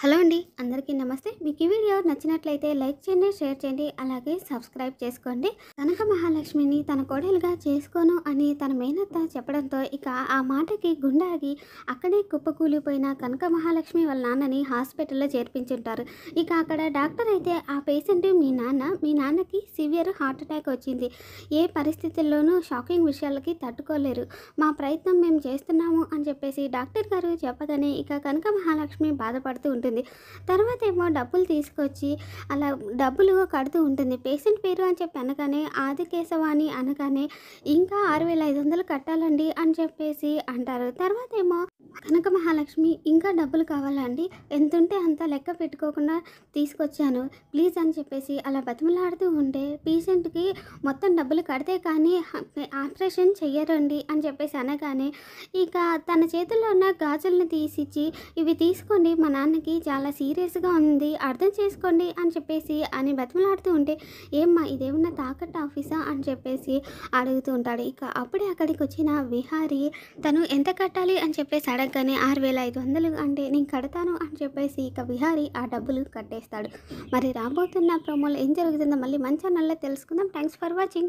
Hello అండి. అందరికీ నమస్తే. మీకు ఈ వీడియో నచ్చినట్లయితే లైక్ చేయండి, షేర్ చేయండి, అలాగే సబ్స్క్రైబ్ చేసుకోండి. కనక మహాలక్ష్మిని తన కోడలుగా చేసుకోను అని తన మేనత్త చెప్పడంతో ఇక ఆ మాటకి గుండాగి అక్కడే కుప్పకూలిపోయిన కనక మహాలక్ష్మి వాళ్ళ నాన్నని హాస్పిటల్లో చేర్పించుంటారు. ఇక అక్కడ డాక్టర్ అయితే ఆ పేషెంట్ మీ నాన్నకి సివియర్ హార్ట్ అటాక్ వచ్చింది. ఏ పరిస్థితుల్లోనూ షాకింగ్ విషయాలకి తట్టుకోలేరు. మా ప్రయత్నం మేము చేస్తున్నాము అని చెప్పేసి డాక్టర్ గారు చెప్పగానే ఇక కనక మహాలక్ష్మి బాధపడుతూ ఉంటుంది. తర్వాత ఏమో డబ్బులు తీసుకొచ్చి అలా డబ్బులు కడుతూ ఉంటుంది. పేషెంట్ పేరు అని చెప్పి అనగానే ఆదికేశవ అని అనగానే ఇంకా 6500 కట్టాలండి అని చెప్పేసి అంటారు. తర్వాత ఏమో కనక మహాలక్ష్మి ఇంకా డబ్బులు కావాలా అండి, ఎంతుంటే అంత లెక్క పెట్టుకోకుండా తీసుకొచ్చాను ప్లీజ్ అని చెప్పేసి అలా బతిమలాడుతూ ఉంటే పేషెంట్కి మొత్తం డబ్బులు కడితే కానీ ఆపరేషన్ చెయ్యరండి అని చెప్పేసి అనగానే ఇక తన చేతుల్లో ఉన్న గాజుల్ని తీసిచ్చి ఇవి తీసుకోండి, మా నాన్నకి చాలా సీరియస్గా ఉంది, అర్థం చేసుకోండి అని చెప్పేసి అని బతిమలాడుతూ ఉంటే ఏమ్మా ఇదేమన్నా తాకట్టు ఆఫీసా అని చెప్పేసి అడుగుతూ ఉంటాడు. ఇక అప్పుడే అక్కడికి వచ్చిన విహారీ తను ఎంత కట్టాలి అని చెప్పేసి అడగగానే 6500 అంటే నేను కడతాను అని చెప్పేసి ఇక విహారీ ఆ డబ్బులు కట్టేస్తాడు. మరి రాబోతున్న ప్రోమోలో ఏం జరుగుతుందో మళ్ళీ మంచి ఛానల్లో తెలుసుకుందాం. Thanks for watching.